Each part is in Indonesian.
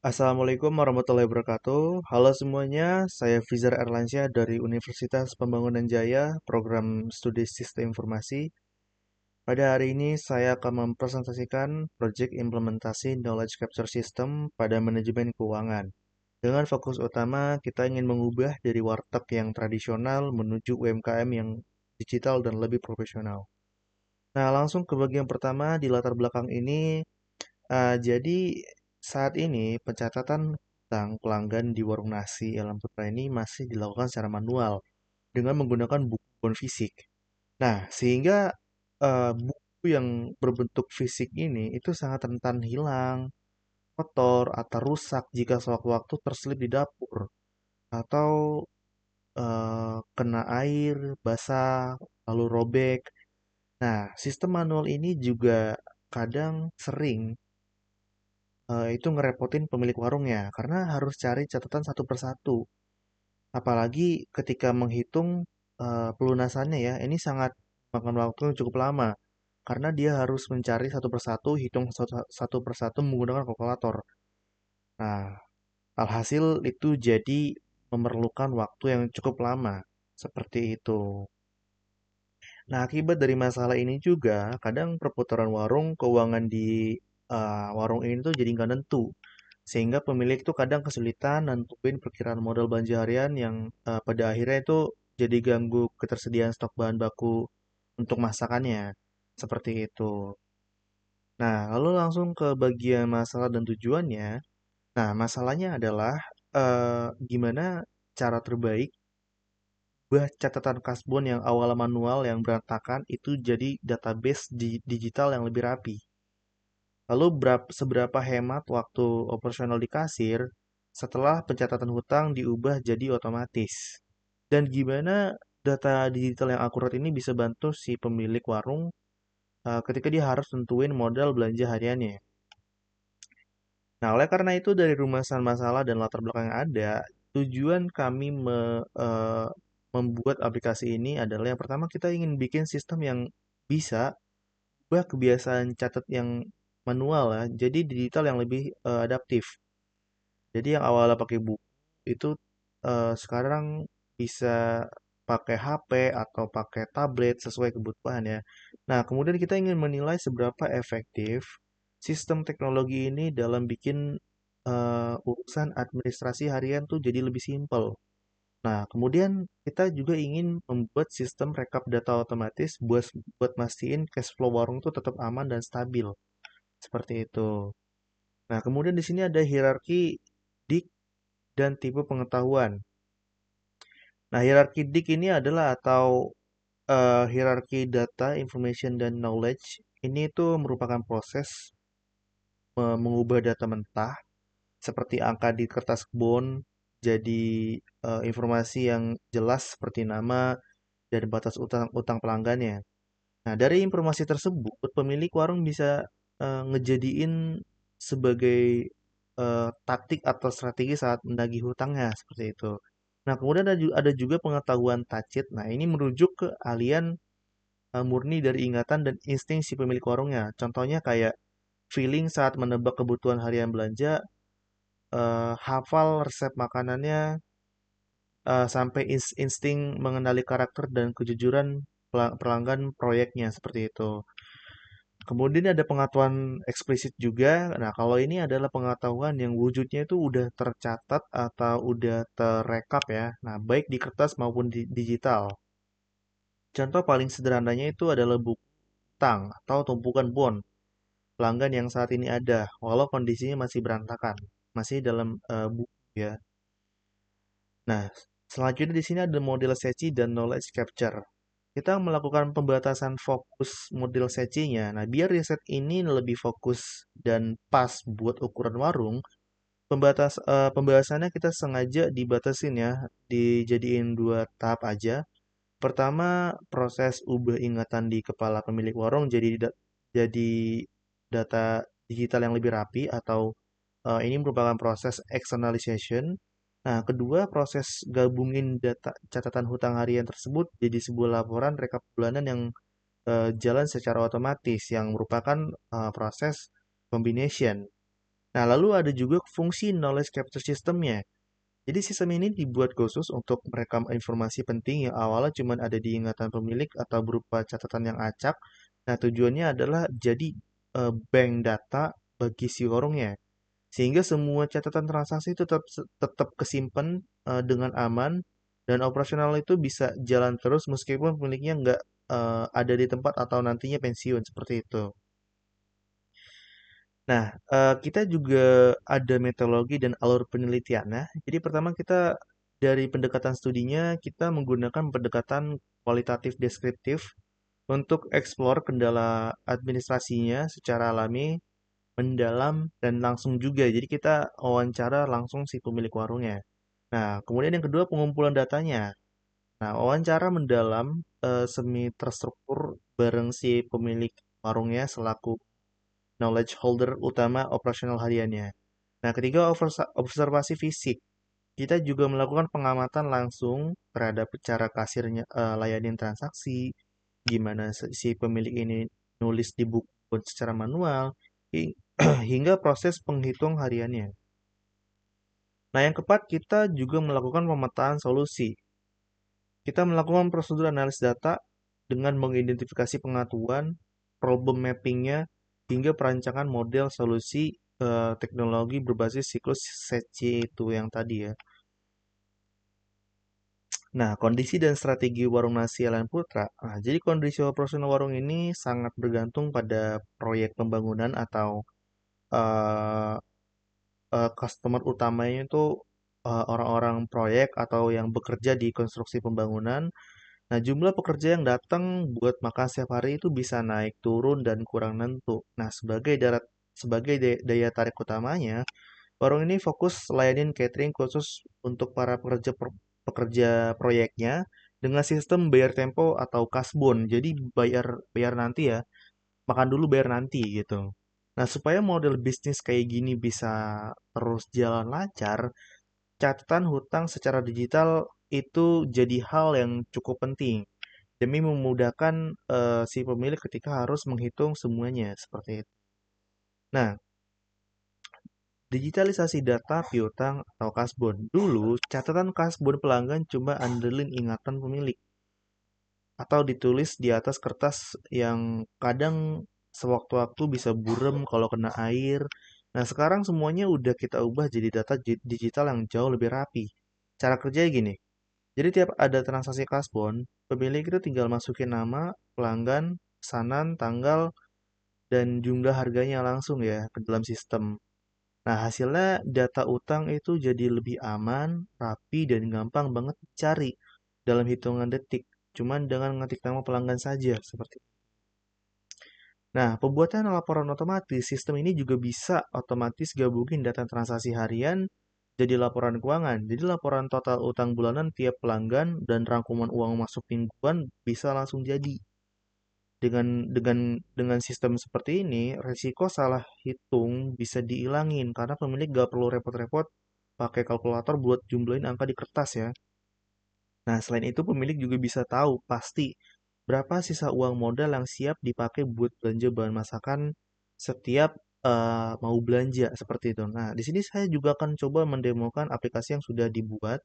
Assalamualaikum warahmatullahi wabarakatuh. Halo semuanya, saya Fizar Erlansyah dari Universitas Pembangunan Jaya, program studi Sistem Informasi. Pada hari ini saya akan mempresentasikan proyek implementasi Knowledge Capture System pada manajemen keuangan. Dengan fokus utama, kita ingin mengubah dari warteg yang tradisional menuju UMKM yang digital dan lebih profesional. Nah, langsung ke bagian pertama di latar belakang ini. Jadi saat ini pencatatan hutang pelanggan di warung nasi Elam Putra ini masih dilakukan secara manual dengan menggunakan buku fisik. Nah, sehingga buku yang berbentuk fisik ini itu sangat rentan hilang, kotor, atau rusak jika sewaktu-waktu terselip di dapur atau kena air, basah, lalu robek. Nah, sistem manual ini juga kadang sering itu ngerepotin pemilik warungnya karena harus cari catatan satu persatu. Apalagi ketika menghitung pelunasannya ya, ini sangat makan waktu yang cukup lama karena dia harus mencari satu persatu, hitung satu persatu menggunakan kalkulator. Nah, alhasil itu jadi memerlukan waktu yang cukup lama seperti itu. Nah, akibat dari masalah ini juga, kadang perputaran warung keuangan di warung ini tuh jadi nggak nentu. Sehingga pemilik tuh kadang kesulitan nentuin perkiraan modal belanja harian yang pada akhirnya itu jadi ganggu ketersediaan stok bahan baku untuk masakannya. Seperti itu. Nah, lalu langsung ke bagian masalah dan tujuannya. Nah, masalahnya adalah gimana cara terbaik buat catatan kasbon yang awal manual yang berantakan itu jadi database digital yang lebih rapi. Lalu seberapa hemat waktu operasional di kasir setelah pencatatan hutang diubah jadi otomatis? Dan gimana data digital yang akurat ini bisa bantu si pemilik warung ketika dia harus tentuin modal belanja hariannya? Nah, oleh karena itu dari rumasan masalah dan latar belakang yang ada, tujuan kami membuat aplikasi ini adalah yang pertama kita ingin bikin sistem yang bisa ubah kebiasaan catat yang manual ya, jadi digital yang lebih adaptif. Jadi yang awalnya pakai buku itu sekarang bisa pakai HP atau pakai tablet sesuai kebutuhan ya. Nah, kemudian kita ingin menilai seberapa efektif sistem teknologi ini dalam bikin urusan administrasi harian tuh jadi lebih simpel. Nah, kemudian kita juga ingin membuat sistem rekap data otomatis buat mastiin cash flow warung tuh tetap aman dan stabil. Seperti itu. Nah, kemudian di sini ada hierarki dik dan tipe pengetahuan. Nah, hierarki dik ini adalah atau hierarki data, information, dan knowledge. Ini itu merupakan proses mengubah data mentah seperti angka di kertas kebon jadi informasi yang jelas seperti nama dan batas utang pelanggannya. Nah, dari informasi tersebut, pemilik warung bisa ngejadiin sebagai taktik atau strategi saat menagih hutangnya seperti itu. Nah, kemudian ada juga pengetahuan tacit. Nah, ini merujuk ke ahlian murni dari ingatan dan insting si pemilik warungnya. Contohnya kayak feeling saat menebak kebutuhan harian belanja, hafal resep makanannya, sampai insting mengenali karakter dan kejujuran pelanggan proyeknya seperti itu. Kemudian ada pengetahuan eksplisit juga. Nah, kalau ini adalah pengetahuan yang wujudnya itu udah tercatat atau udah terekap ya. Nah, baik di kertas maupun di digital. Contoh paling sederhananya itu adalah buku utang atau tumpukan bon pelanggan yang saat ini ada, walau kondisinya masih berantakan, masih dalam buku ya. Nah, selanjutnya di sini ada model seci dan knowledge capture. Kita melakukan pembatasan fokus model secinya. Nah, biar riset ini lebih fokus dan pas buat ukuran warung, pembahasannya kita sengaja dibatasin ya, dijadiin dua tahap aja. Pertama, proses ubah ingatan di kepala pemilik warung jadi data digital yang lebih rapi atau ini merupakan proses externalization. Nah, kedua, proses gabungin data catatan hutang harian tersebut jadi sebuah laporan rekap bulanan yang jalan secara otomatis yang merupakan proses combination. Nah, lalu ada juga fungsi knowledge capture systemnya. Jadi sistem ini dibuat khusus untuk merekam informasi penting yang awalnya cuma ada di ingatan pemilik atau berupa catatan yang acak. Nah, tujuannya adalah jadi bank data bagi si warungnya. Sehingga semua catatan transaksi itu tetap kesimpan dengan aman dan operasional itu bisa jalan terus meskipun pemiliknya nggak ada di tempat atau nantinya pensiun seperti itu. Nah, kita juga ada metodologi dan alur penelitiannya. Jadi pertama kita dari pendekatan studinya kita menggunakan pendekatan kualitatif deskriptif untuk eksplor kendala administrasinya secara alami, mendalam, dan langsung juga. Jadi kita wawancara langsung si pemilik warungnya. Nah, kemudian yang kedua pengumpulan datanya. Nah, wawancara mendalam semi terstruktur bareng si pemilik warungnya selaku knowledge holder utama operasional hariannya. Nah, ketiga observasi fisik. Kita juga melakukan pengamatan langsung terhadap cara kasirnya layanin transaksi, gimana si pemilik ini nulis di buku secara manual, hingga proses penghitung hariannya. Nah, yang keempat, kita juga melakukan pemetaan solusi. Kita melakukan prosedur analis data dengan mengidentifikasi pengetahuan, problem mappingnya, hingga perancangan model solusi teknologi berbasis siklus SECI itu yang tadi ya. Nah, kondisi dan strategi warung nasi Alan Putra. Nah, jadi kondisi operasional warung ini sangat bergantung pada proyek pembangunan atau eh, customer utamanya itu orang-orang proyek atau yang bekerja di konstruksi pembangunan. Nah, jumlah pekerja yang datang buat makan setiap hari itu bisa naik turun dan kurang nentu. Nah, sebagai daya tarik utamanya, warung ini fokus layanin catering khusus untuk para pekerja proyeknya dengan sistem bayar tempo atau kasbon. Jadi bayar bayar nanti ya, makan dulu bayar nanti gitu. Nah, supaya model bisnis kayak gini bisa terus jalan lancar, catatan hutang secara digital itu jadi hal yang cukup penting demi memudahkan si pemilik ketika harus menghitung semuanya seperti itu. Nah, digitalisasi data piutang atau kasbon. Dulu, catatan kasbon pelanggan cuma andelin ingatan pemilik atau ditulis di atas kertas yang kadang sewaktu-waktu bisa burem kalau kena air. Nah, sekarang semuanya udah kita ubah jadi data digital yang jauh lebih rapi. Cara kerjanya gini. Jadi tiap ada transaksi kasbon, pemilik itu tinggal masukin nama, pelanggan, pesanan, tanggal, dan jumlah harganya langsung ya ke dalam sistem. Nah, hasilnya data utang itu jadi lebih aman, rapi, dan gampang banget dicari dalam hitungan detik. Cuman dengan ngetik nama pelanggan saja, seperti itu. Nah, pembuatan laporan otomatis, sistem ini juga bisa otomatis gabungin data transaksi harian jadi laporan keuangan. Jadi laporan total utang bulanan tiap pelanggan dan rangkuman uang masuk mingguan bisa langsung jadi. Dengan sistem seperti ini, resiko salah hitung bisa dihilangin karena pemilik gak perlu repot-repot pakai kalkulator buat jumlahin angka di kertas ya. Nah, selain itu pemilik juga bisa tahu pasti berapa sisa uang modal yang siap dipakai buat belanja bahan masakan setiap mau belanja seperti itu. Nah, di sini saya juga akan coba mendemokan aplikasi yang sudah dibuat.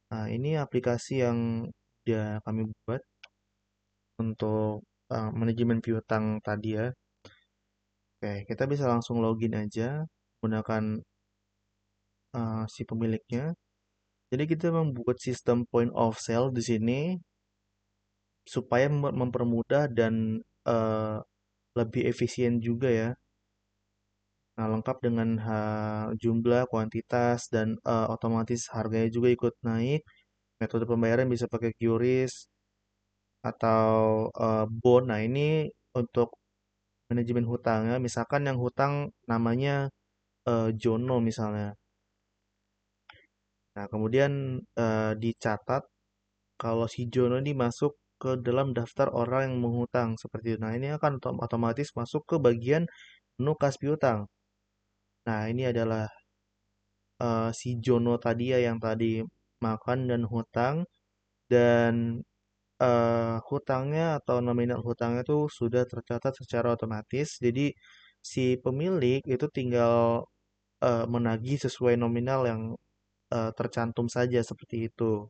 Nah, ini aplikasi yang sudah kami buat untuk manajemen piutang tadi ya. Oke, kita bisa langsung login aja menggunakan si pemiliknya. Jadi kita membuat sistem point of sale di sini supaya mempermudah dan eh, lebih efisien juga ya. Nah, lengkap dengan jumlah, kuantitas, dan otomatis harganya juga ikut naik. Metode pembayaran bisa pakai QRIS atau bond. Nah, ini untuk manajemen hutangnya. Misalkan yang hutang namanya Jono misalnya. Nah, kemudian dicatat kalau si Jono ini masuk ke dalam daftar orang yang menghutang seperti itu. Nah, ini akan otomatis masuk ke bagian menu kas piutang. Nah, ini adalah si Jono tadi ya yang tadi makan dan hutang dan hutangnya atau nominal hutangnya itu sudah tercatat secara otomatis. Jadi si pemilik itu tinggal menagih sesuai nominal yang tercantum saja seperti itu.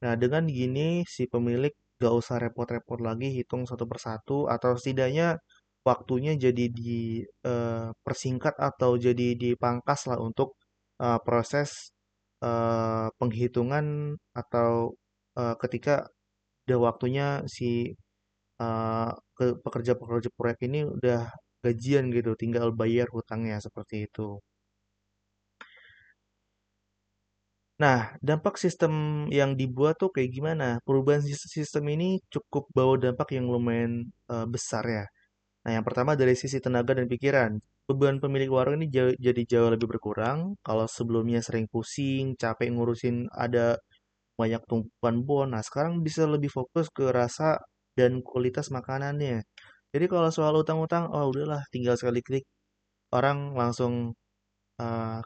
Nah, dengan gini si pemilik gak usah repot-repot lagi hitung satu persatu atau setidaknya waktunya jadi dipersingkat atau jadi dipangkas lah untuk proses penghitungan atau ketika udah waktunya si pekerja-pekerja proyek ini udah gajian gitu, tinggal bayar hutangnya seperti itu. Nah, dampak sistem yang dibuat tuh kayak gimana? Perubahan sistem ini cukup bawa dampak yang lumayan besar ya. Nah, yang pertama dari sisi tenaga dan pikiran. Beban pemilik warung ini jadi jauh lebih berkurang. Kalau sebelumnya sering pusing, capek ngurusin ada banyak tumpukan bon. Nah, sekarang bisa lebih fokus ke rasa dan kualitas makanannya. Jadi kalau soal utang-utang, oh udahlah tinggal sekali klik orang langsung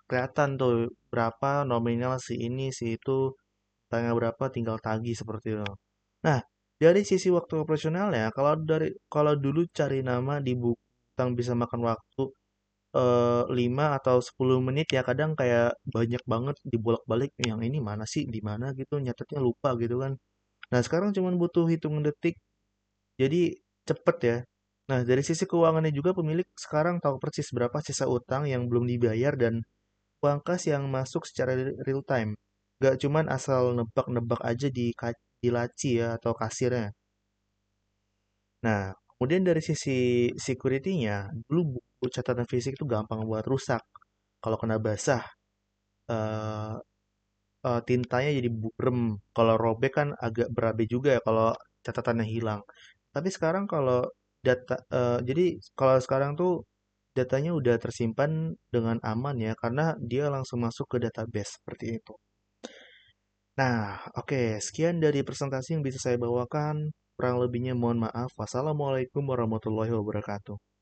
kelihatan tuh berapa nominal si ini si itu tanggal berapa tinggal tagih seperti itu. Nah, dari sisi waktu operasional ya, kalau dulu cari nama di buku utang bisa makan waktu 5 atau 10 menit ya kadang kayak banyak banget dibolak-balik yang ini mana sih di mana gitu nyatetnya lupa gitu kan. Nah, sekarang cuma butuh hitungan detik jadi cepet ya. Nah, dari sisi keuangannya juga pemilik sekarang tahu persis berapa sisa utang yang belum dibayar dan uang kas yang masuk secara real time. Gak cuman asal nebak-nebak aja di laci ya atau kasirnya. Nah, kemudian dari sisi security-nya, dulu buku catatan fisik itu gampang buat rusak. Kalau kena basah, eh, tintanya jadi burem. Kalau robek kan agak berabe juga ya kalau catatannya hilang. Tapi sekarang kalau jadi kalau sekarang tuh datanya udah tersimpan dengan aman ya karena dia langsung masuk ke database seperti itu. Nah, oke, sekian dari presentasi yang bisa saya bawakan. Kurang lebihnya mohon maaf. Wassalamualaikum warahmatullahi wabarakatuh.